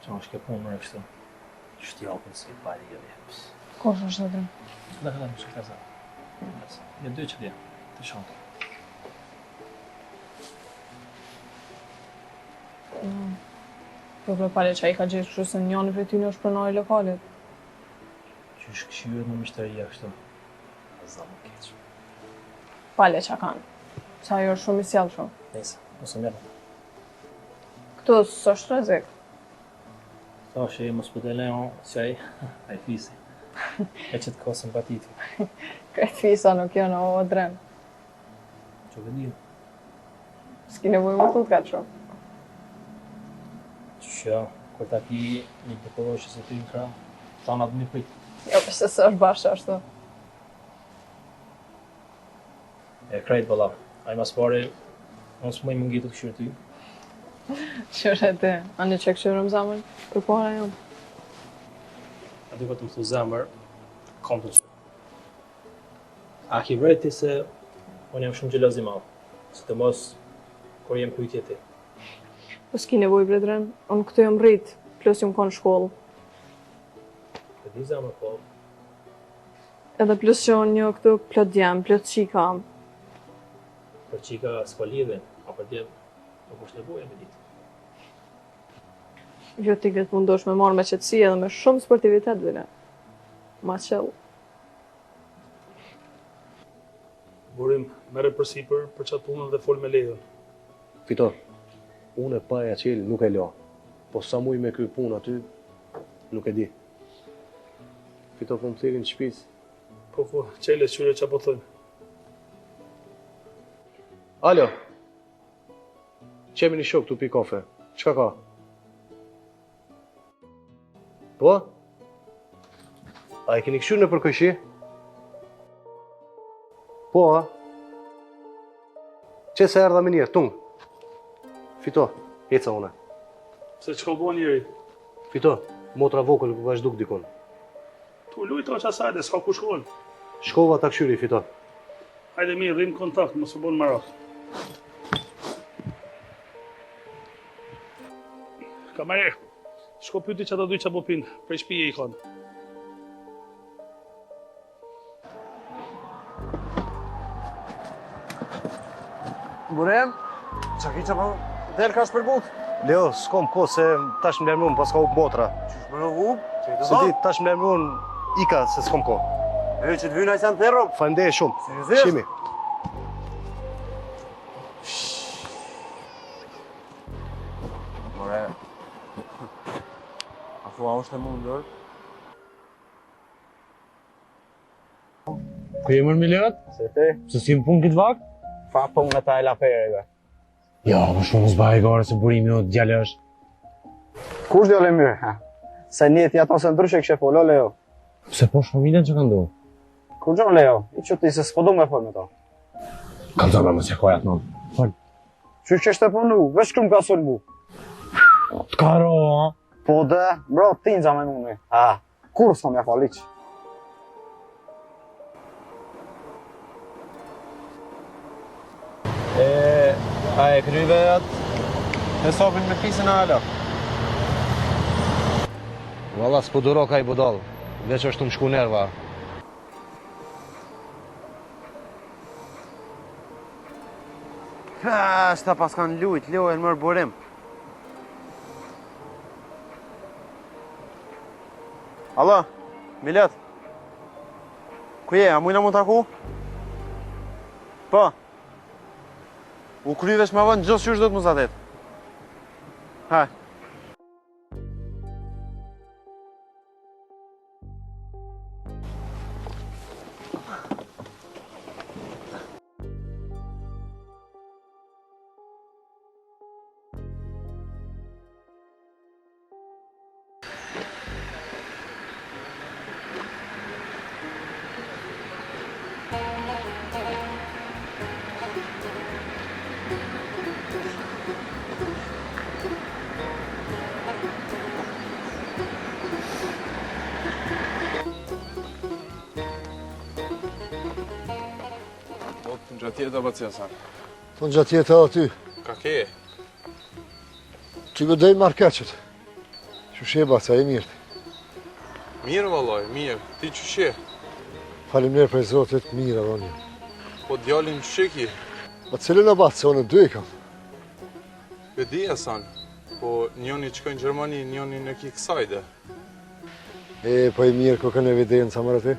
Qa është ke punë mërë kështë? Shtjapën si pari jo jepës. Kosh është dhe drëm? Da më shkëta sa. Një dy që dhja, të shantë. Po bre pale qa I ka gjithë kështu se njani për ty në është pronari lokalit. Që është këshyët në mishtëria kështu. Za më keqë. Pale qa kanë. Sa jo është shumë I sjellë shumë. Nese, nësë mjërë. Këtu së është rrezik. Ta që I mos pëdele o, që a I fisi. E që të ka simpatiti. Kretë fisa nuk janë o drem. Që vëdi. S'ki nevoj më të ka shumë. Që, kur ta ki një përporoshë se ty në kra, ta në atë një prit. Jo, përse së është bashkë ashtu. E krejt bëlla. A I mas pare, unë s'moj më ngitë të këshyrë ty. Qërë e ti, anë që këshyrëm zamër, për para jam. A ty këtë më thu zemër, kom të qërë. A ki vrejti se unë jam shumë gjeloz I madhë, së të mos kur jem kujtje ti. Po s'ki nevoj bre drem, unë këtu jam rrit, plus jam konë shkollë. E di zemër po, Edhe plus që unë një këtu plot djem, plot qika. për qika s'po lidhe, a për djem nuk është nevojë me ditë. Jo ti këtë mundosh me marrë me qetësi edhe me shumë sportivitet vile. Ma qëllë. Burim, merre përsipër për qatë punën dhe fol me Lejon. Fitor, unë e paja qelë nuk e la, po sa muj me kry punë aty, nuk e di. Fitor, po më thirin të shpis. Po, qele qyre që po thënë. Alo, qemi një shok të pi kafe, qka ka? Po? A e keni këshyrë në përkëshi? Po, a? Që se erdha me njerë, tungë? Fito, eca une. Se që bo njeri? Fito, motra vogël ku vazhduk dikon. Tu lujto që asajde, s'ka ku shkon. Shkova ta këshyri, Fito. Hajde mirë, rrim kontakt, mos u bon marak. Kamare, shko pyti që ata duj që po pinë, prej shpije I kanë. Burem, qa ki që po del ka shpërbuk? Leo, s'kom ko se tash më lemrun pas ka up motra. Qysh më up? Që I të Se di, tash më lemrun ika se s'kom ko. E që të vyna I sen të therop? Faleminderit shumë. Seriozisht? Shimi. More, a thua është e mundur? Ku je mërë miliot? Se ti? Se si më punë këtë vakt? Fa punë në ta e lafereve. Jo, më shumë s'baj e gore se burimi o djale është. Kush djole mirë, ha? Se njeti ato se ndryshe kështë follo, Leo. Pse po familjen që ka ndohë? Kur gjon, Leo? I që ti se s'po du me fol me to. Kam zërba më se kojat në. Fal. Qysh që shte punu, veç këm ka sulmu. Të karo, a? Po dhe, bro, tinza me muni. Ha, kur s'kom ja faliq. A e kryve atë hesabin me pisën ala? Valla s'po duro ka I budal, veç është të më shku nerva. Shta pas kanë lujt, Leo e në mërë burim. Alo, Milet? Ku je, a mujna mund t'aku? Po. U kryvesh ma vënë gjithë qysh do të më zadet. Haj. Gjatjeta apo cesa? Po gjatjeta aty. Ka ke? Ti vëdej markeqet. Qyshe, baca, e mirë. Mirë, vallaj, mirë. Ti qyshe? Faleminderit për Zotit, mirë, vallaj. Po djalin qyshe ki? Po cilën e baca, se unë dy e kam. E di, Hasan. Po njoni që në Gjermani, njoni në ki kësajde. Po e mirë, ko kënë evidenca, mërë ti?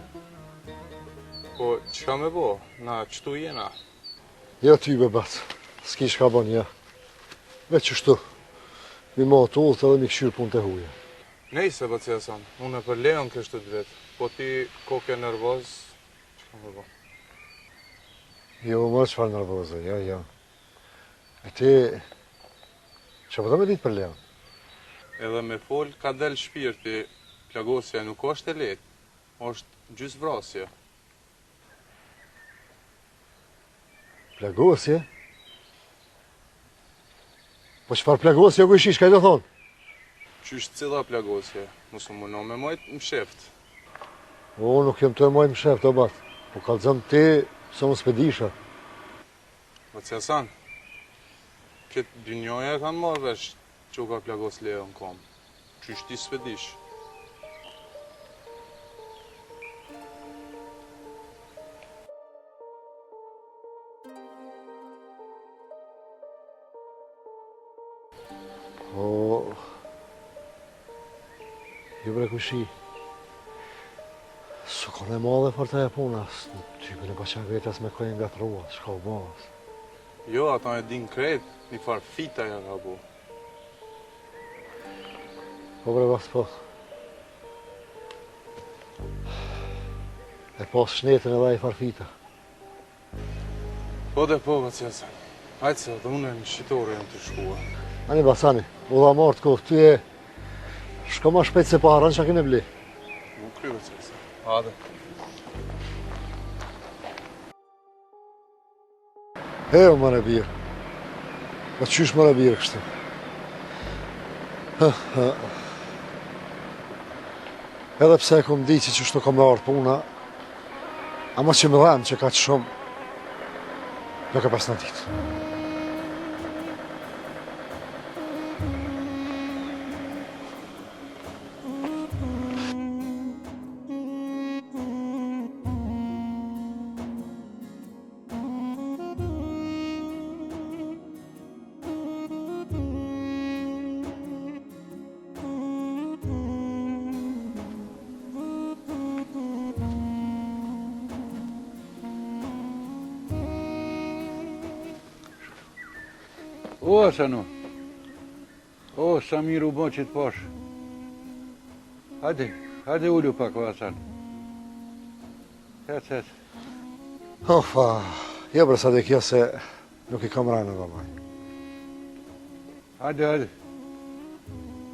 Po, që ka me bo? Na, qëtu jena? Jo ty, be baca. S'ki shka bon, ja. Me qështu. Mi ma të ullë edhe mi këshyrë punë të huje. Nejse, baci Hasan. Unë e për leon kështë të vetë. Po ti koke nervoz, që ka me bo? Jo, mërë qëfar nervozë, ja. E ti... Që përdo me ditë për leon? Edhe me fol ka del shpirti. Plagosja nuk është e letë. është gjysë vrasje. Plagosje? Po qëfar plagosje ku ishish, ka i do thonë? Qysh cila plagosje? Musë më në me majtë më sheft. O, nuk jem të e majtë më sheft, o batë. Po kalëzëm ti, së më spedisha. Baci Hasan, këtë dynjoja kanë marrë vesh që u ka plagos Leo në kom. Qysh ti spedish? O... Jo bre kushi. Su kone madhe për të e punas. Në typën e bashak vetës me kojnë nga trua, shka u bas. Jo, ata e din kret, një farë fita ja ka bu. Po bre bas po. E pas shnetën edhe i farfita. Po dhe po, Baci Hasan. Hajtë se dhe unë e në shqitore e në të shkua. Ani basani, u dha martë kohë, ty e... Shko ma shpejt se para në që kene bli. Nuk kry, Baci Hasan. Hade. O, më birë. Po qysh më birë kështë? Edhe pse e kom di që qështu kom e ardhë puna, ama që më dhenë që ka që shumë, nuk e pas në ditë. O, Hasanu. O, sa mirë u bo që të posh. Hajde ullu pak, o Hasan. Hec. Ofa, jo bre sa dhe kjo se nuk i kam rajnë dhe maj. Hajde.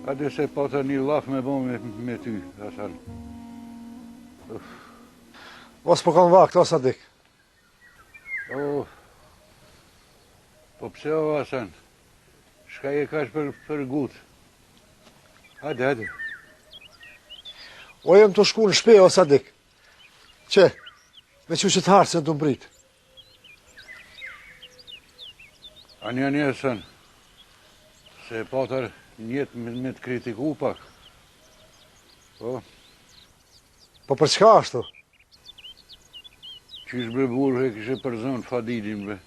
Hajde se pata një laf me bo me ty, Hasan. Mos po kam vakt, o Sadik. O, po pse o Hasan? Shka je kash për gut. Hajde. O jem të shku në shpe, o Sadik. Që? Me që të harë se në të mbrit. Ani, Hasan. Se patar njetë me të kritiku pak. Po? Po për çka ashtu? Qysh bre burë e kështë përzon Fadilin, bre.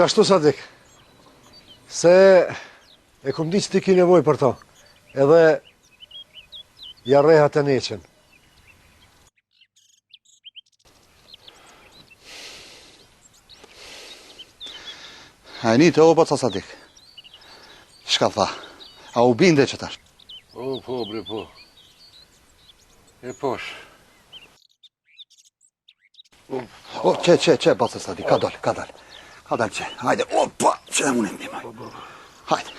Qashtu Sadik, se e kom di që ti ki nevoj për to, edhe ja reha të neqen. A e një të oba të Sadik. Shka tha? A u binde që tash? O, po, bre, po. E posh. O, që, baca Sadik, ka dal. Ka dal që, hajde, opa, që e unë e mdimaj. Hajde.